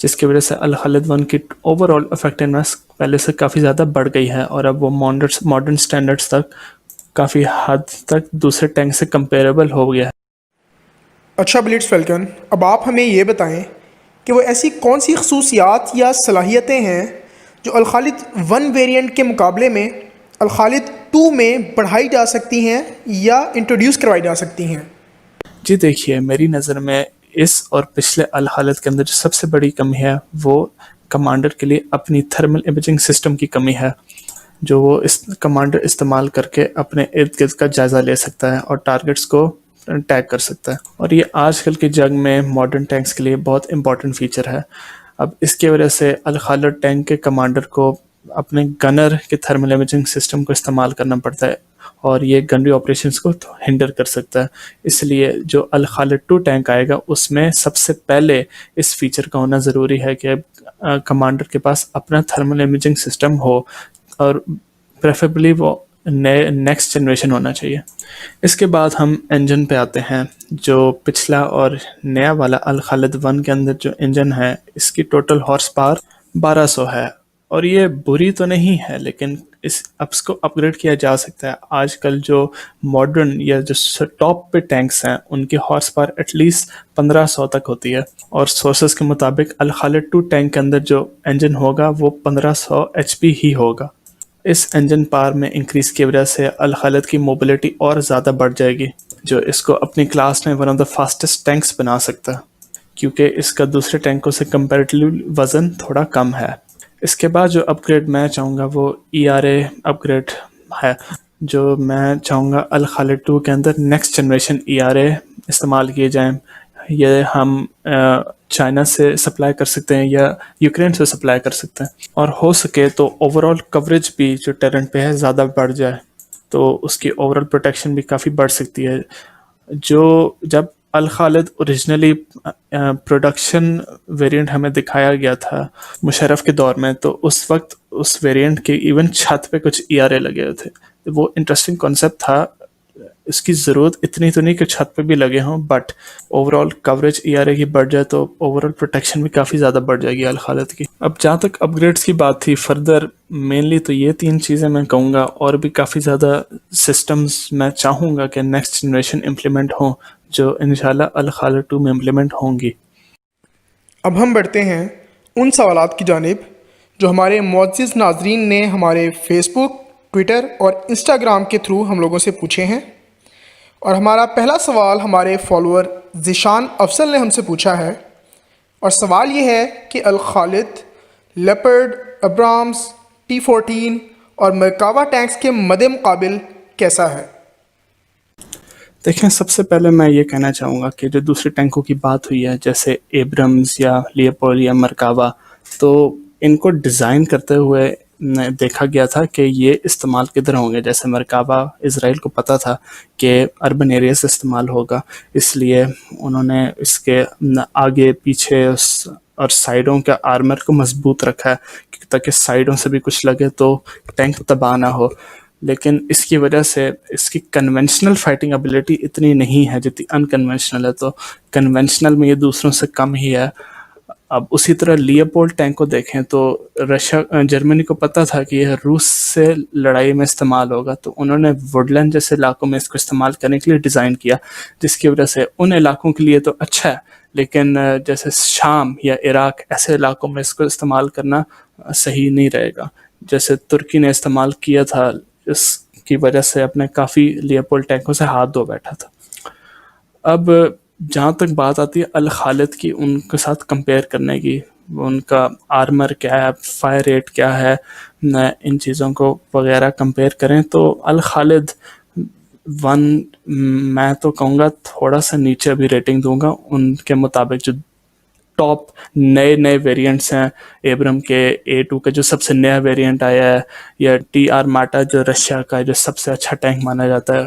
جس کی وجہ سے الخالد ون کی اوور آل افیکٹونیس پہلے سے کافی زیادہ بڑھ گئی ہے اور اب وہ ماڈرن اسٹینڈرڈس تک کافی حد تک دوسرے ٹینک سے کمپیریبل ہو گیا ہے۔ اچھا بلیٹس فیلکن، اب آپ ہمیں یہ بتائیں کہ وہ ایسی کون سی خصوصیات یا صلاحیتیں ہیں جو الخالد ون ویریئنٹ کے مقابلے میں الخالد ٹو میں بڑھائی جا سکتی ہیں یا انٹروڈیوس کروائی جا سکتی ہیں؟ جی دیکھیے، میری نظر میں اس اور پچھلے الخالد کے اندر جو سب سے بڑی کمی ہے وہ کمانڈر کے لیے اپنی تھرمل امیجنگ سسٹم کی کمی ہے، جو وہ کمانڈر استعمال کر کے اپنے ارد گرد کا جائزہ لے سکتا ہے اور ٹارگٹس کو ٹیگ کر سکتا ہے، اور یہ آج کل کے جنگ میں ماڈرن ٹینکس کے لیے بہت امپورٹنٹ فیچر ہے۔ اب اس کی وجہ سے الخالد ٹینک کے کمانڈر کو اپنے گنر کے تھرمل امیجنگ سسٹم کو استعمال کرنا پڑتا ہے اور یہ گنری آپریشنز کو ہنڈر کر سکتا ہے۔ اس لیے جو الخالد 2 ٹینک آئے گا اس میں سب سے پہلے اس فیچر کا ہونا ضروری ہے کہ کمانڈر کے پاس اپنا تھرمل امیجنگ سسٹم ہو اور پریفریبلی وہ نیکسٹ جنریشن ہونا چاہیے۔ اس کے بعد ہم انجن پہ آتے ہیں، جو پچھلا اور نیا والا الخالد 1 کے اندر جو انجن ہے اس کی ٹوٹل ہارس پاور 1200 ہے، اور یہ بری تو نہیں ہے لیکن اس کو اپ گریڈ کیا جا سکتا ہے۔ آج کل جو ماڈرن یا جو ٹاپ پہ ٹینکس ہیں ان کی ہارس پاور ایٹ لیسٹ 1500 تک ہوتی ہے، اور سورسز کے مطابق الخالد 2 ٹینک کے اندر جو انجن ہوگا وہ 1500 ایچ پی ہی ہوگا۔ اس انجن پاور میں انکریز کی وجہ سے الخالد کی موبلٹی اور زیادہ بڑھ جائے گی، جو اس کو اپنی کلاس میں one of the fastest tanks بنا سکتا ہے، کیونکہ اس کا دوسرے ٹینکوں سے کمپیریٹیولی وزن تھوڑا کم ہے۔ اس کے بعد جو اپ گریڈ میں چاہوں گا وہ ERA اپ گریڈ ہے، جو میں چاہوں گا الخالد 2 کے اندر نیکسٹ جنریشن ERA استعمال کیے جائیں۔ یہ ہم چائنا سے سپلائی کر سکتے ہیں یا یوکرین سے سپلائی کر سکتے ہیں، اور ہو سکے تو اوور آل کوریج بھی جو ٹیرنٹ پہ ہے زیادہ بڑھ جائے تو اس کی اوور آل پروٹیکشن بھی کافی بڑھ سکتی ہے۔ جو جب الخالد اوریجنلی پروڈکشن ویریئنٹ ہمیں دکھایا گیا تھا مشرف کے دور میں، تو اس وقت اس ویریئنٹ کے ایون چھت پہ کچھ ERA لگے ہوئے تھے۔ وہ انٹرسٹنگ کانسیپٹ تھا، اس کی ضرورت اتنی تو نہیں کہ چھت پہ بھی لگے ہوں، but over all coverage ERA کی بڑھ جائے تو اوور آل پروٹیکشن بھی کافی زیادہ بڑھ جائے گی الخالد کی۔ اب جہاں تک اپ گریڈس کی بات تھی فردر، مینلی تو یہ 3 چیزیں میں کہوں گا، اور بھی کافی زیادہ سسٹمز میں چاہوں گا کہ نیکسٹ جنریشن امپلیمنٹ ہوں، جو انشاءاللہ الخالد 2 میں امپلیمنٹ ہوں گی۔ اب ہم بڑھتے ہیں ان سوالات کی جانب جو ہمارے معزز ناظرین نے ہمارے فیس بک، ٹویٹر اور انسٹاگرام کے تھرو ہم لوگوں سے پوچھے ہیں، اور ہمارا پہلا سوال ہمارے فالوور ذیشان افضل نے ہم سے پوچھا ہے، اور سوال یہ ہے کہ الخالد، لیپرڈ، ابرامس، T-14 اور مرکاوا ٹینکس کے مد مقابل کیسا ہے؟ دیکھیں، سب سے پہلے میں یہ کہنا چاہوں گا کہ جو دوسرے ٹینکوں کی بات ہوئی ہے جیسے ایبرمز یا لیوپولڈ یا مرکاوا، تو ان کو ڈیزائن کرتے ہوئے دیکھا گیا تھا کہ یہ استعمال کدھر ہوں گے۔ جیسے مرکاوا اسرائیل کو پتہ تھا کہ اربن ایریاز استعمال ہوگا، اس لیے انہوں نے اس کے آگے پیچھے اور سائڈوں کے آرمر کو مضبوط رکھا ہے تاکہ سائڈوں سے بھی کچھ لگے تو ٹینک تباہ نہ ہو۔ لیکن اس کی وجہ سے اس کی کنونشنل فائٹنگ ابیلٹی اتنی نہیں ہے جتنی انکنونشنل ہے، تو کنونشنل میں یہ دوسروں سے کم ہی ہے۔ اب اسی طرح لیوپولڈ ٹینک کو دیکھیں تو جرمنی کو پتہ تھا کہ یہ روس سے لڑائی میں استعمال ہوگا، تو انہوں نے ووڈ لینڈ جیسے علاقوں میں اس کو استعمال کرنے کے لیے ڈیزائن کیا، جس کی وجہ سے ان علاقوں کے لیے تو اچھا ہے، لیکن جیسے شام یا عراق ایسے علاقوں میں اس کو استعمال کرنا صحیح نہیں رہے گا۔ جیسے ترکی نے استعمال کیا تھا، اس کی وجہ سے اپنے کافی لیوپولڈ ٹینکوں سے ہاتھ دھو بیٹھا تھا۔ اب جہاں تک بات آتی ہے الخالد کی، ان کے ساتھ کمپیئر کرنے کی، ان کا آرمر کیا ہے، فائر ریٹ کیا ہے، ان چیزوں کو وغیرہ کمپیئر کریں تو الخالد 1 میں تو کہوں گا تھوڑا سا نیچے بھی ریٹنگ دوں گا ان کے مطابق۔ جو ٹاپ نئے ویریئنٹس ہیں ایبرم کے A2 کا جو سب سے نیا ویریئنٹ آیا ہے، یا TR ماٹا جو رشیا کا جو سب سے اچھا ٹینک مانا جاتا ہے،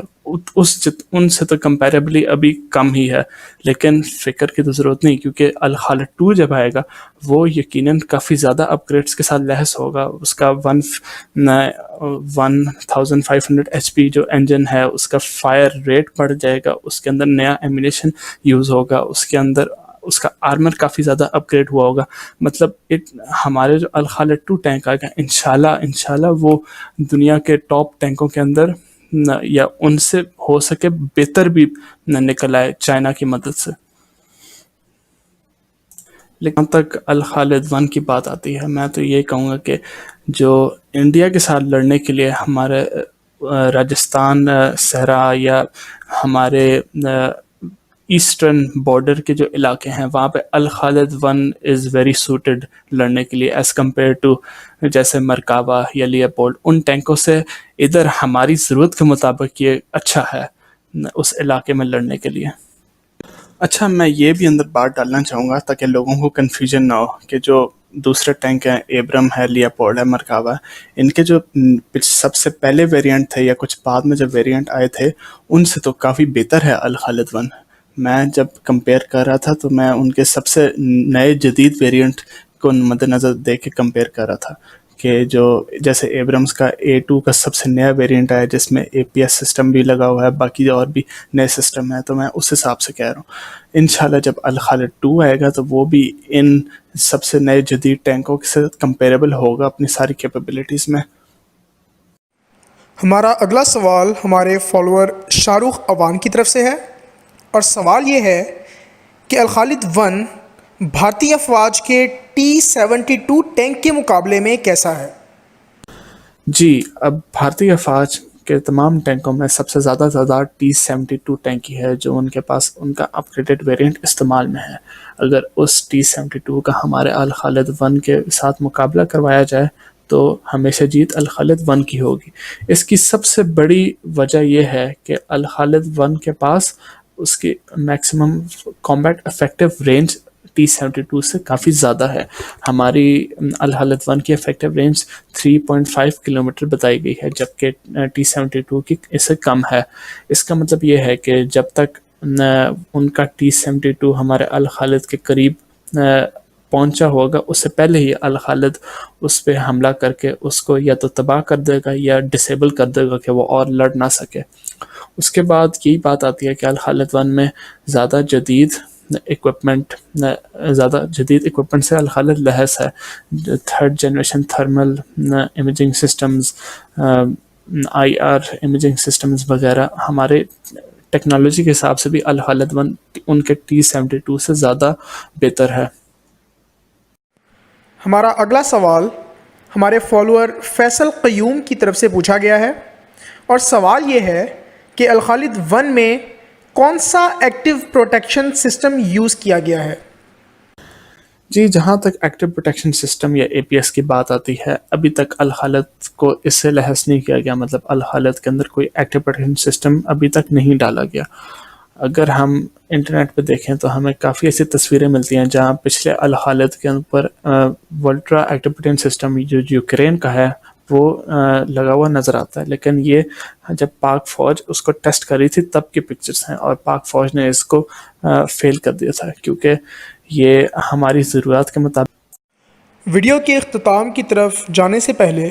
ان سے تو کمپیریبلی ابھی کم ہی ہے، لیکن فکر کی تو ضرورت نہیں، کیونکہ الخالد 2 جب آئے گا وہ یقیناً کافی زیادہ اپ گریڈس کے ساتھ لیس ہوگا۔ اس کا 1500 HP جو انجن ہے اس کا فائر ریٹ بڑھ جائے گا، اس کے اندر نیا ایمونیشن یوز ہوگا، اس کے اندر اس کا آرمر کافی زیادہ اپ گریڈ ہوا ہوگا. مطلب ہمارے جو الخالد 2 ٹینک آئے گا انشاءاللہ وہ دنیا کے ٹاپ ٹینکوں کے اندر یا ان سے ہو سکے بہتر بھی نکل آئے چائنا کی مدد سے. لیکن تک الخالد 1 کی بات آتی ہے، میں تو یہ کہوں گا کہ جو انڈیا کے ساتھ لڑنے کے لیے ہمارے راجستھان صحرا یا ہمارے ایسٹرن بارڈر کے جو علاقے ہیں وہاں پہ الخالد 1 از ویری سوٹڈ لڑنے کے لیے ایز کمپیئر ٹو جیسے مرکاوا یا لیوپولڈ. ان ٹینکوں سے ادھر ہماری ضرورت کے مطابق یہ اچھا ہے اس علاقے میں لڑنے کے لیے. اچھا، میں یہ بھی اندر بات ڈالنا چاہوں گا تاکہ لوگوں کو کنفیوژن نہ ہو کہ جو دوسرے ٹینک ہیں ایبرم ہے، لیوپولڈ ہے، مرکاوا، ان کے جو سب سے پہلے ویریانٹ تھے یا کچھ بعد میں جب ویریانٹ آئے تھے ان سے تو کافی بہتر ہے الخالد 1. میں جب کمپیئر کر رہا تھا تو میں ان کے سب سے نئے جدید ویریانٹ کو مد نظر دیکھ کے کمپیئر کر رہا تھا کہ جو جیسے ایبرمس کا A2 کا سب سے نیا ویریانٹ آیا جس میں APS سسٹم بھی لگا ہوا ہے، باقی اور بھی نئے سسٹم ہیں، تو میں اس حساب سے کہہ رہا ہوں. انشاءاللہ جب الخالد 2 آئے گا تو وہ بھی ان سب سے نئے جدید ٹینکوں کے ساتھ کمپیریبل ہوگا اپنی ساری کیپیبلٹیز میں. ہمارا اگلا سوال ہمارے فالوور شاہ رخ اوان کی طرف سے ہے، اور سوال یہ ہے کہ الخالد 1 بھارتی افواج کے T-72 ٹینک کے مقابلے میں کیسا ہے؟ جی، اب بھارتی افواج کے تمام ٹینکوں میں سب سے زیادہ تعداد T-72 ٹینک کی ہے جو ان کے پاس ان کا اپ گریڈڈ ویریانٹ استعمال میں ہے. اگر اس T-72 کا ہمارے الخالد 1 کے ساتھ مقابلہ کروایا جائے تو ہمیشہ جیت الخالد 1 کی ہوگی. اس کی سب سے بڑی وجہ یہ ہے کہ الخالد 1 کے پاس اس کی maximum combat effective range T-72 سے کافی زیادہ ہے. ہماری الخالد 1 کی افیکٹو رینج 3.5 کلومیٹر بتائی گئی ہے جبکہ T-72 کی اس سے کم ہے. اس کا مطلب یہ ہے کہ جب تک ان کا T-72 ہمارے الخالد کے قریب پہنچا ہوگا اس سے پہلے ہی الخالد اس پہ حملہ کر کے اس کو یا تو تباہ کر دے گا یا ڈسیبل کر دے گا کہ وہ اور لڑ نہ سکے. اس کے بعد یہی بات آتی ہے کہ الخالد 1 میں زیادہ جدید اکوپمنٹ سے الخالد لیس ہے. 3rd generation thermal imaging systems, IR imaging systems وغیرہ ہمارے ٹیکنالوجی کے حساب سے بھی الخالد 1 ان کے T-72 سے زیادہ بہتر ہے. ہمارا اگلا سوال ہمارے فالوور فیصل قیوم کی طرف سے پوچھا گیا ہے، اور سوال یہ ہے کہ الخالد 1 میں کون سا ایکٹیو پروٹیکشن سسٹم یوز کیا گیا ہے؟ جی، جہاں تک ایکٹیو پروٹیکشن سسٹم یا APS کی بات آتی ہے ابھی تک الخالد کو اس سے لحاظ نہیں کیا گیا. مطلب الخالد کے اندر کوئی ایکٹیو پروٹیکشن سسٹم ابھی تک نہیں ڈالا گیا. اگر ہم انٹرنیٹ پہ دیکھیں تو ہمیں کافی ایسی تصویریں ملتی ہیں جہاں پچھلے الخالد کے اوپر ولٹرا ایکٹیو پروٹیکشن سسٹم جو یوکرین کا ہے وہ لگا ہوا نظر آتا ہے. لیکن یہ جب پاک فوج اس کو ٹیسٹ کر رہی تھی تب کی پکچرز ہیں، اور پاک فوج نے اس کو فیل کر دیا تھا کیونکہ یہ ہماری ضرورت کے مطابق. ویڈیو کے اختتام کی طرف جانے سے پہلے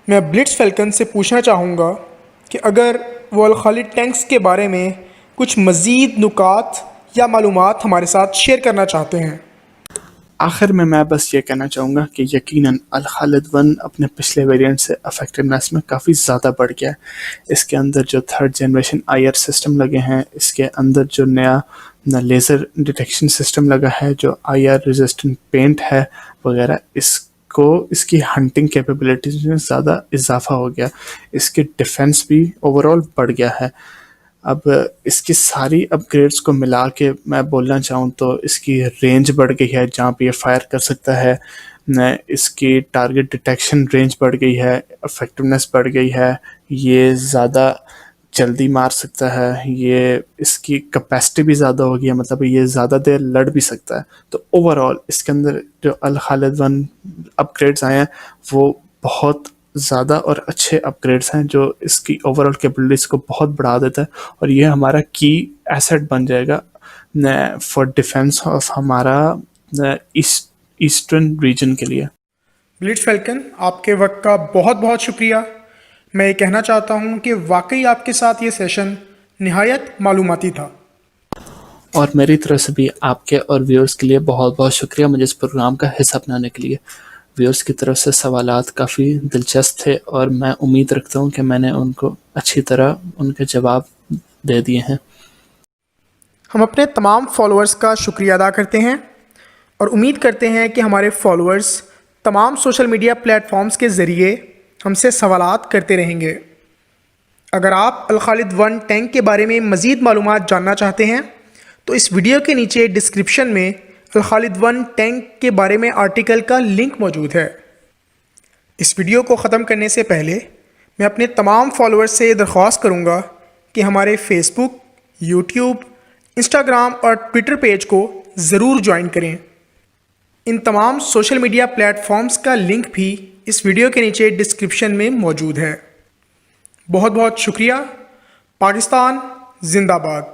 میں بلٹس فیلکن سے پوچھنا چاہوں گا کہ اگر وہ الخالد ٹینکس کے بارے میں کچھ مزید نکات یا معلومات ہمارے ساتھ شیئر کرنا چاہتے ہیں. آخر میں بس یہ کہنا چاہوں گا کہ یقیناً الخالد 1 اپنے پچھلے ویریانٹ سے افیکٹونیس میں کافی زیادہ بڑھ گیا ہے. اس کے اندر جو 3rd جنریشن IR سسٹم لگے ہیں، اس کے اندر جو نیا لیزر ڈیٹیکشن سسٹم لگا ہے، جو IR ریزسٹنٹ پینٹ ہے وغیرہ، اس کی ہنٹنگ کیپیبلٹیز میں زیادہ اضافہ ہو گیا. اس کی ڈیفنس بھی اوور آل بڑھ گیا ہے. اب اس کی ساری اپ گریڈس کو ملا کے میں بولنا چاہوں تو اس کی رینج بڑھ گئی ہے جہاں پہ یہ فائر کر سکتا ہے. اس کی ٹارگٹ ڈیٹیکشن رینج بڑھ گئی ہے، افیکٹونیس بڑھ گئی ہے، یہ زیادہ جلدی مار سکتا ہے، یہ اس کی کیپیسٹی بھی زیادہ ہو گئی ہے، مطلب یہ زیادہ دیر لڑ بھی سکتا ہے. تو اوور آل اس کے اندر جو الخالد 1 اپ گریڈس آئے ہیں وہ بہت زیادہ اور اچھے اپ گریڈس ہیں جو اس کی اوور آل کیپبلٹیز کو بہت بڑھا دیتا ہے، اور یہ ہمارا کی ایسٹ بن جائے گا فار ڈیفینس آف ہمارا ایسٹرن ریجن کے لیے. بلٹس فیلکن، آپ کے وقت کا بہت بہت شکریہ. میں یہ کہنا چاہتا ہوں کہ واقعی آپ کے ساتھ یہ سیشن نہایت معلوماتی تھا. اور میری طرف سے بھی آپ کے اور ویورز کے لیے بہت بہت شکریہ مجھے اس پروگرام کا حصہ بنانے کے لیے. ویورز کی طرف سے سوالات کافی دلچسپ تھے اور میں امید رکھتا ہوں کہ میں نے ان کو اچھی طرح ان کے جواب دے دیے ہیں. ہم اپنے تمام فالوورز کا شکریہ ادا کرتے ہیں اور امید کرتے ہیں کہ ہمارے فالوورز تمام سوشل میڈیا پلیٹ فارمز کے ذریعے ہم سے سوالات کرتے رہیں گے. اگر آپ الخالد 1 ٹینک کے بارے میں مزید معلومات جاننا چاہتے ہیں تو اس ویڈیو کے نیچے ڈسکرپشن میں الخالد 1 ٹینک کے بارے میں آرٹیکل کا لنک موجود ہے. اس ویڈیو کو ختم کرنے سے پہلے میں اپنے تمام فالوورز سے درخواست کروں گا کہ ہمارے فیس بک، یوٹیوب، انسٹاگرام اور ٹویٹر پیج کو ضرور جوائن کریں. ان تمام سوشل میڈیا پلیٹ فارمز کا لنک بھی اس ویڈیو کے نیچے ڈسکرپشن میں موجود ہے. بہت بہت شکریہ. پاکستان زندہ باد.